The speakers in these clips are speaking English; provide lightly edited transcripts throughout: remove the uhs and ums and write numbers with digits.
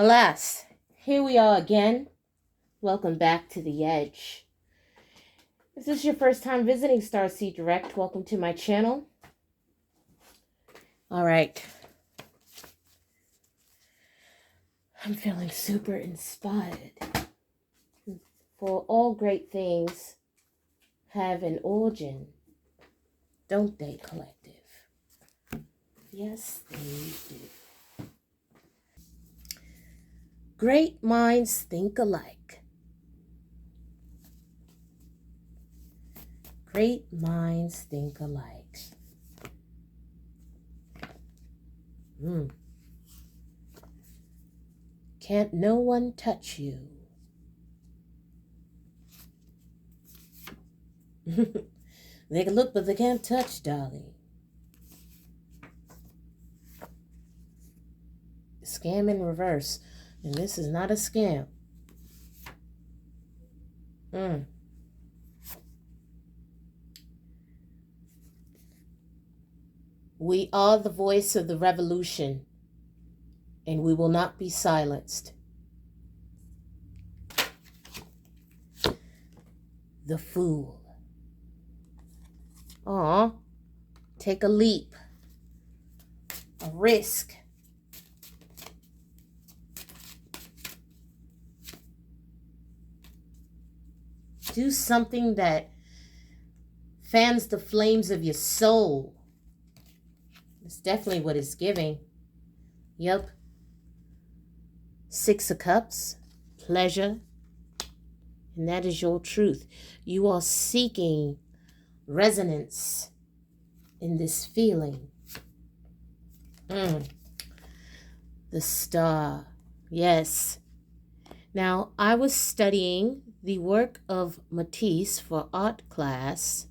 Alas, here we are again. Welcome back to the Edge. If this is your first time visiting Starseed Direct, welcome to my channel. All right. I'm feeling super inspired. For all great things have an origin, don't they, collective? Yes, they do. Great minds think alike. Great minds think alike. Can't no one touch you? They can look, but they can't touch, darling. Scam in reverse. And this is not a scam. We are the voice of the revolution, and we will not be silenced. The fool. Aw, take a leap, a risk. Do something that fans the flames of your soul. It's definitely what it's giving. Yep. 6 of Cups, pleasure. And that is your truth. You are seeking resonance in this feeling. The Star. Yes. Now, I was studying the work of Matisse for art class,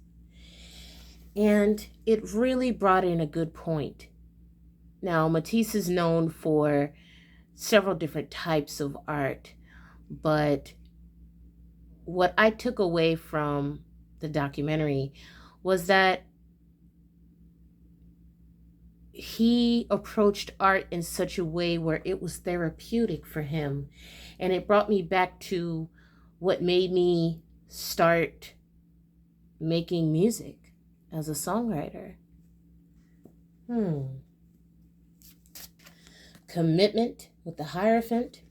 and it really brought in a good point. Now, Matisse is known for several different types of art, but what I took away from the documentary was that he approached art in such a way where it was therapeutic for him. And it brought me back to what made me start making music as a songwriter. Commitment with the Hierophant.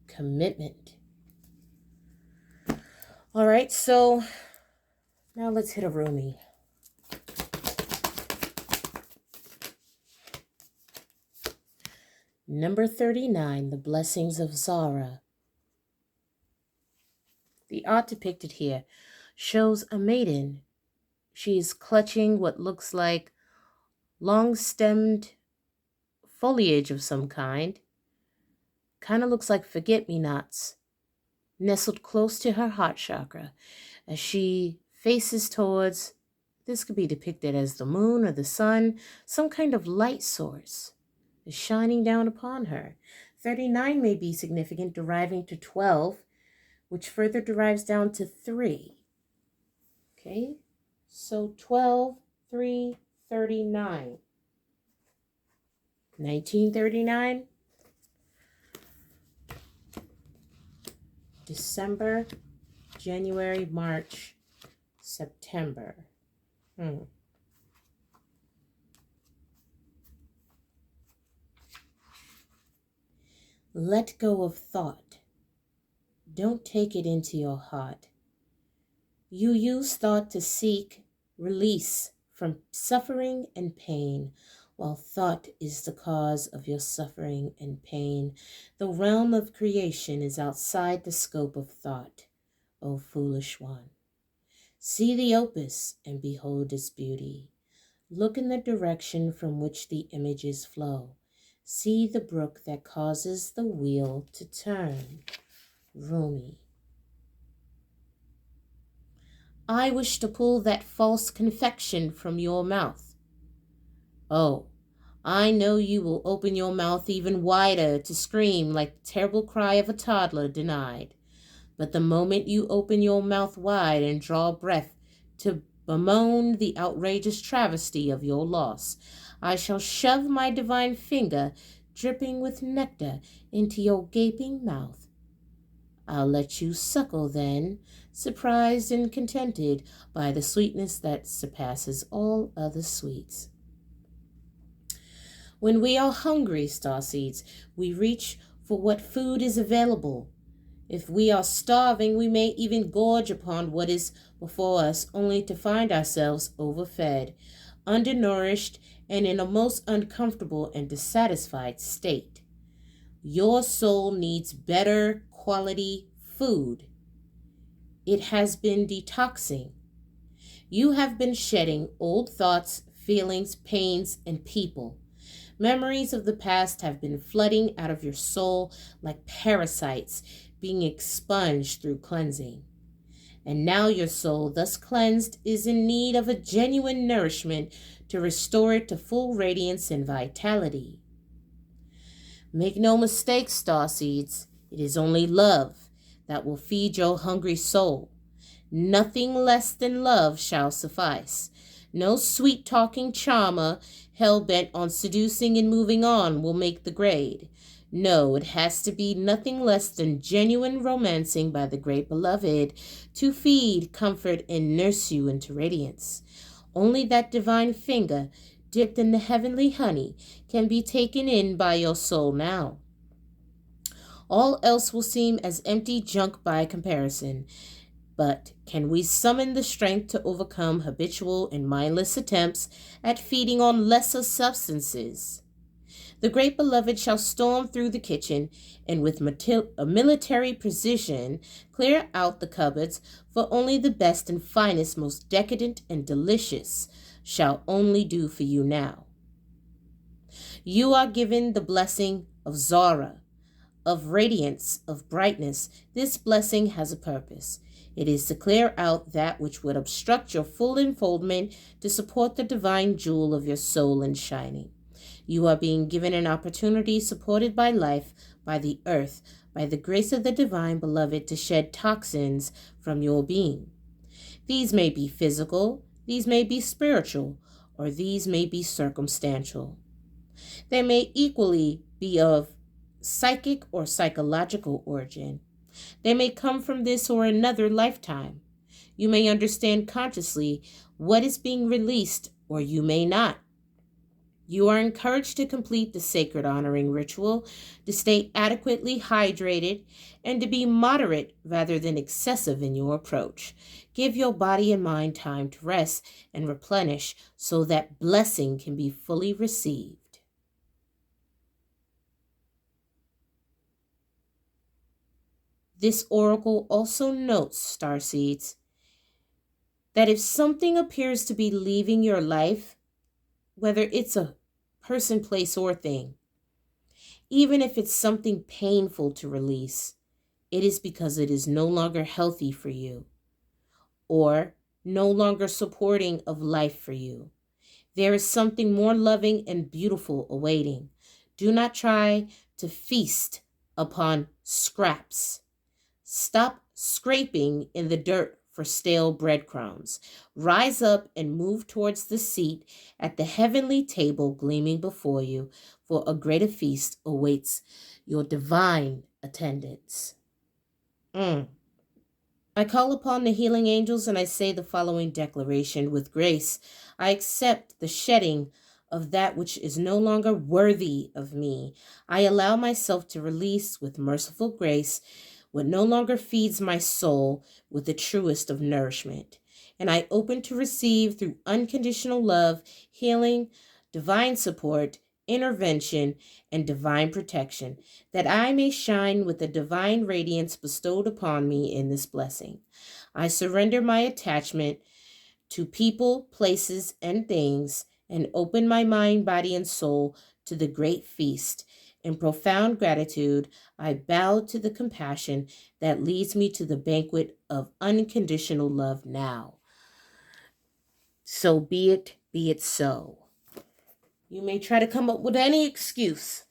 Commitment. All right, so now let's hit a roomie. Number 39, The Blessings of Zara. The art depicted here shows a maiden. She is clutching what looks like long-stemmed foliage of some kind. Kind of looks like forget-me-nots, nestled close to her heart chakra as she faces towards, this could be depicted as the moon or the sun, some kind of light source is shining down upon her. 39 may be significant, deriving to 12, which further derives down to 3. Okay, so 12, 3, 39. 1939. December, January, March, September. Let go of thought. Don't take it into your heart. You use thought to seek release from suffering and pain, while thought is the cause of your suffering and pain. The realm of creation is outside the scope of thought, O foolish one. See the opus and behold its beauty. Look in the direction from which the images flow. See the brook that causes the wheel to turn. Rumi. I wish to pull that false confection from your mouth. Oh, I know you will open your mouth even wider to scream like the terrible cry of a toddler denied. But the moment you open your mouth wide and draw breath to bemoan the outrageous travesty of your loss, I shall shove my divine finger dripping with nectar into your gaping mouth. I'll let you suckle then, surprised and contented by the sweetness that surpasses all other sweets. When we are hungry, starseeds, we reach for what food is available. If we are starving, we may even gorge upon what is before us, only to find ourselves overfed, undernourished, and in a most uncomfortable and dissatisfied state. Your soul needs better quality food. It has been detoxing. You have been shedding old thoughts, feelings, pains, and people. Memories of the past have been flooding out of your soul like parasites being expunged through cleansing. And now your soul, thus cleansed, is in need of a genuine nourishment to restore it to full radiance and vitality. Make no mistake, starseeds, it is only love that will feed your hungry soul. Nothing less than love shall suffice. No sweet-talking charmer, hell-bent on seducing and moving on, will make the grade. No, it has to be nothing less than genuine romancing by the great beloved to feed, comfort, and nurse you into radiance. Only that divine finger, dipped in the heavenly honey, can be taken in by your soul now. All else will seem as empty junk by comparison. But can we summon the strength to overcome habitual and mindless attempts at feeding on lesser substances? The great beloved shall storm through the kitchen and with military precision clear out the cupboards, for only the best and finest, most decadent and delicious shall only do for you now. You are given the blessing of Zara, of radiance, of brightness. This blessing has a purpose. It is to clear out that which would obstruct your full unfoldment, to support the divine jewel of your soul in shining. You are being given an opportunity, supported by life, by the earth, by the grace of the divine beloved, to shed toxins from your being. These may be physical, these may be spiritual, or these may be circumstantial. They may equally be of psychic or psychological origin. They may come from this or another lifetime. You may understand consciously what is being released, or you may not. You are encouraged to complete the sacred honoring ritual, to stay adequately hydrated, and to be moderate rather than excessive in your approach. Give your body and mind time to rest and replenish so that blessing can be fully received. This oracle also notes, starseeds, that if something appears to be leaving your life, whether it's a person, place, or thing, even if it's something painful to release, it is because it is no longer healthy for you or no longer supporting of life for you. There is something more loving and beautiful awaiting. Do not try to feast upon scraps. Stop scraping in the dirt for stale breadcrumbs. Rise up and move towards the seat at the heavenly table gleaming before you, for a greater feast awaits your divine attendants. I call upon the healing angels and I say the following declaration with grace. I accept the shedding of that which is no longer worthy of me. I allow myself to release with merciful grace what no longer feeds my soul with the truest of nourishment. And I open to receive through unconditional love, healing, divine support, intervention, and divine protection, that I may shine with the divine radiance bestowed upon me in this blessing. I surrender my attachment to people, places, and things, and open my mind, body, and soul to the great feast. In profound gratitude, I bow to the compassion that leads me to the banquet of unconditional love now. So be it so. You may try to come up with any excuse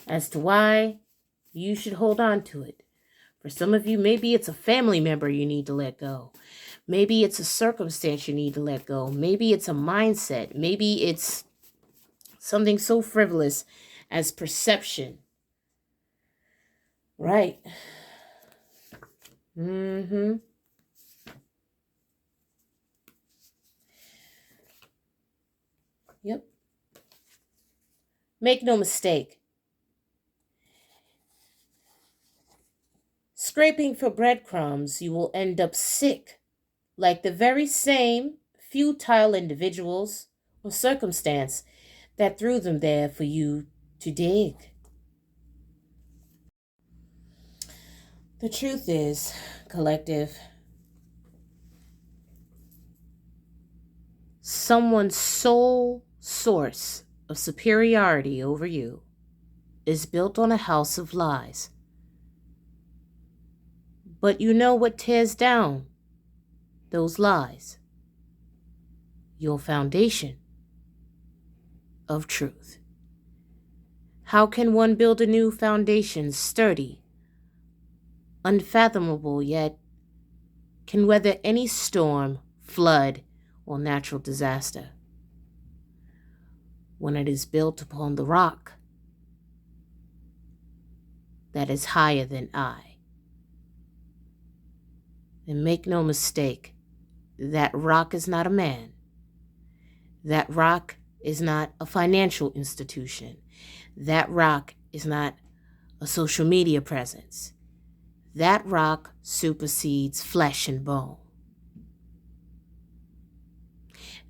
as to why you should hold on to it. For some of you, maybe it's a family member you need to let go. Maybe it's a circumstance you need to let go. Maybe it's a mindset. Maybe it's something so frivolous as perception. Right. Mm-hmm. Yep. Make no mistake. Scraping for breadcrumbs, you will end up sick, like the very same futile individuals or circumstance that threw them there for you to dig. The truth is, collective, someone's sole source of superiority over you is built on a house of lies. But you know what tears down those lies? Your foundation of truth. How can one build a new foundation sturdy, unfathomable, yet can weather any storm, flood, or natural disaster? When it is built upon the rock that is higher than I. And make no mistake, that rock is not a man. That rock is not a financial institution. That rock is not a social media presence. That rock supersedes flesh and bone.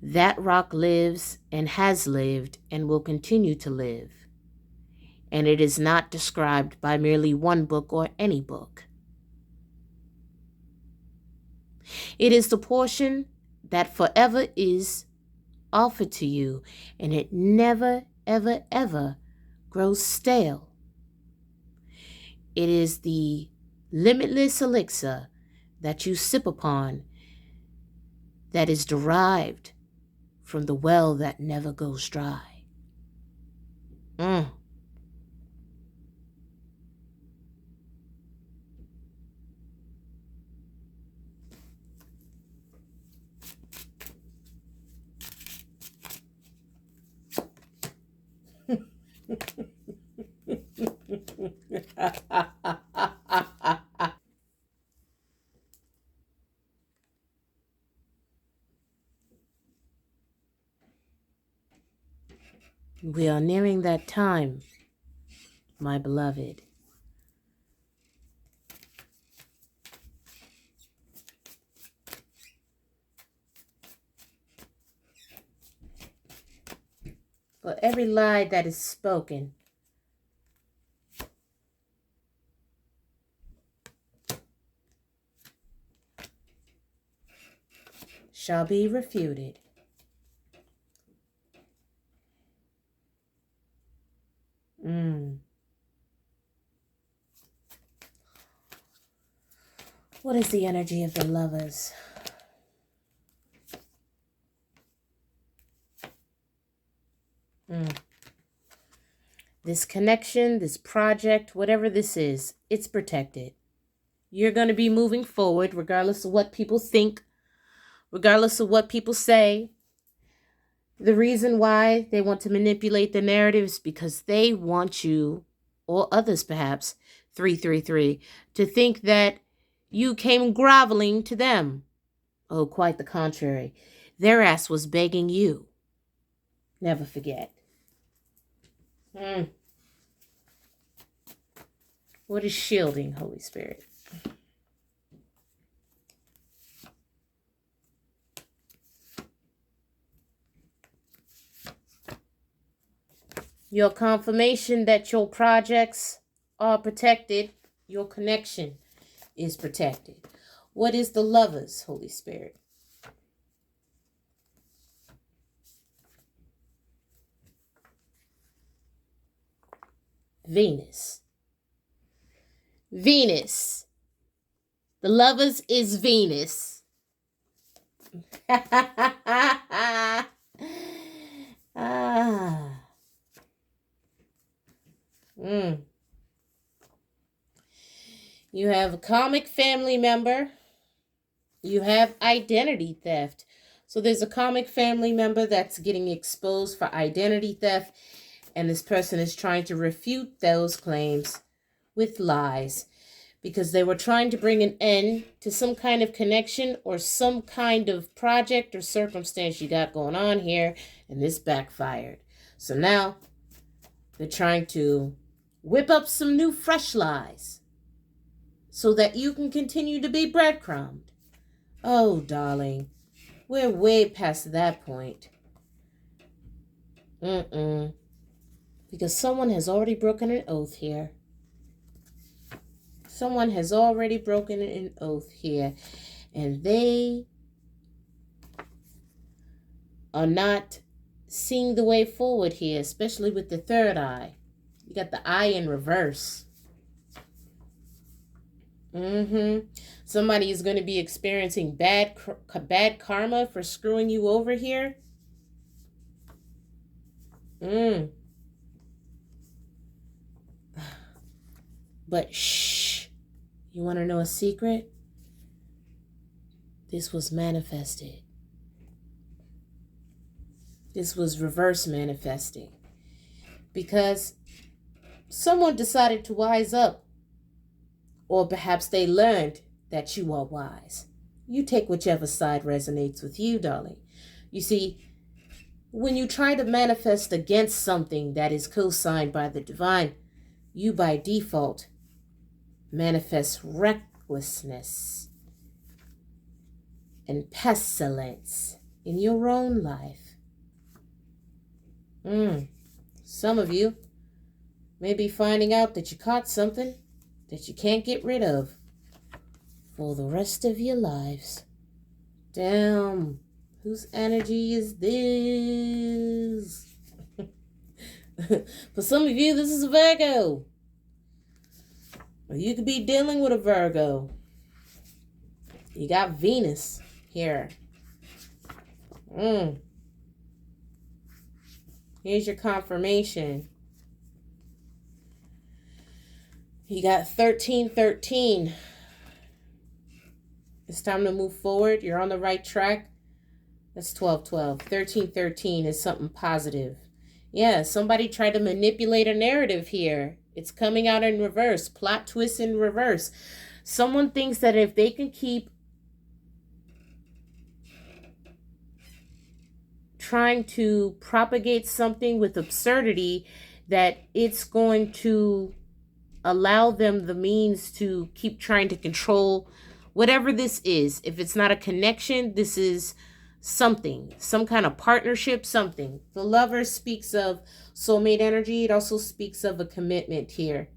That rock lives and has lived and will continue to live. And it is not described by merely one book or any book. It is the portion that forever is offered to you, and it never, ever, ever grows stale. It is the limitless elixir that you sip upon that is derived from the well that never goes dry. We are nearing that time, my beloved. For every lie that is spoken, shall be refuted. What is the energy of the lovers? This connection, this project, whatever this is, it's protected. You're going to be moving forward regardless of what people think, regardless of what people say. The reason why they want to manipulate the narrative is because they want you, or others perhaps, 333, to think that you came groveling to them. Oh, quite the contrary. Their ass was begging you. Never forget. What is shielding, Holy Spirit? Your confirmation that your projects are protected, your connection is protected. What is the lovers, Holy Spirit? Venus. Venus. The lovers is Venus. You have a karmic family member. You have identity theft. So there's a karmic family member that's getting exposed for identity theft. And this person is trying to refute those claims with lies because they were trying to bring an end to some kind of connection or some kind of project or circumstance you got going on here, and this backfired. So now they're trying to whip up some new fresh lies so that you can continue to be breadcrumbed. Oh, darling, we're way past that point. Because someone has already broken an oath here. Someone has already broken an oath here. And they are not seeing the way forward here, especially with the third eye. You got the eye in reverse. Somebody is going to be experiencing bad karma for screwing you over here. But shh, you want to know a secret? This was manifested. This was reverse manifesting. Because someone decided to wise up. Or perhaps they learned that you are wise. You take whichever side resonates with you, darling. You see, when you try to manifest against something that is co-signed by the divine, you by default manifest recklessness and pestilence in your own life. Some of you may be finding out that you caught something that you can't get rid of for the rest of your lives. Damn, whose energy is this? For some of you, this is a Virgo. Or you could be dealing with a Virgo. You got Venus here. Here's your confirmation. You got 1313. It's time to move forward. You're on the right track. That's 1212. 1313 is something positive. Yeah, somebody tried to manipulate a narrative here. It's coming out in reverse. Plot twist in reverse. Someone thinks that if they can keep trying to propagate something with absurdity, that it's going to allow them the means to keep trying to control whatever this is. If it's not a connection, this is something, some kind of partnership, something. The Lover speaks of soulmate energy. It also speaks of a commitment here.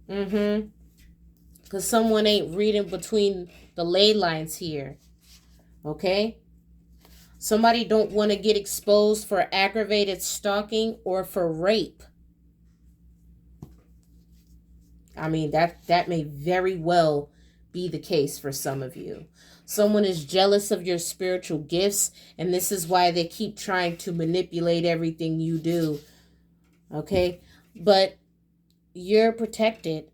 Because someone ain't reading between the ley lines here. Okay? Somebody don't want to get exposed for aggravated stalking or for rape. I mean, that may very well be the case for some of you. Someone is jealous of your spiritual gifts, and this is why they keep trying to manipulate everything you do. Okay? But you're protected.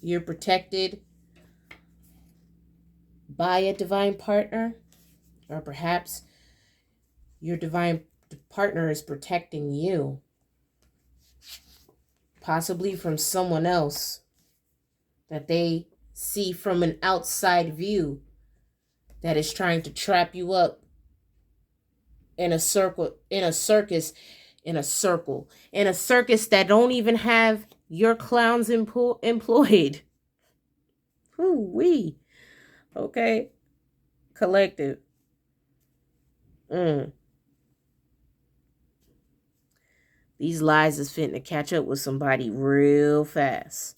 You're protected by a divine partner, or perhaps your divine partner is protecting you. Possibly from someone else that they see from an outside view that is trying to trap you up in a circle, in a circus that don't even have your clowns employed. Whoo-wee. Okay. Collective. These lies is fitting to catch up with somebody real fast.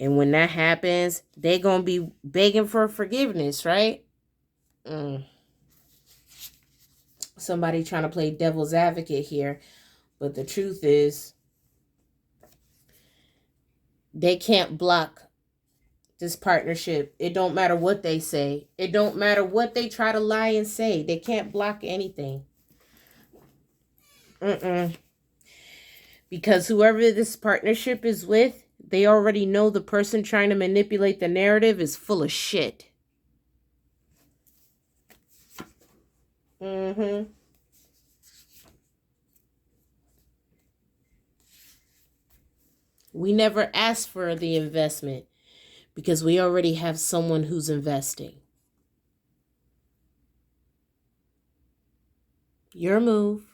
And when that happens, they gonna be begging for forgiveness, right? Somebody trying to play devil's advocate here. But the truth is, they can't block this partnership. It don't matter what they say. It don't matter what they try to lie and say. They can't block anything. Because whoever this partnership is with, they already know the person trying to manipulate the narrative is full of shit. We never asked for the investment because we already have someone who's investing. Your move.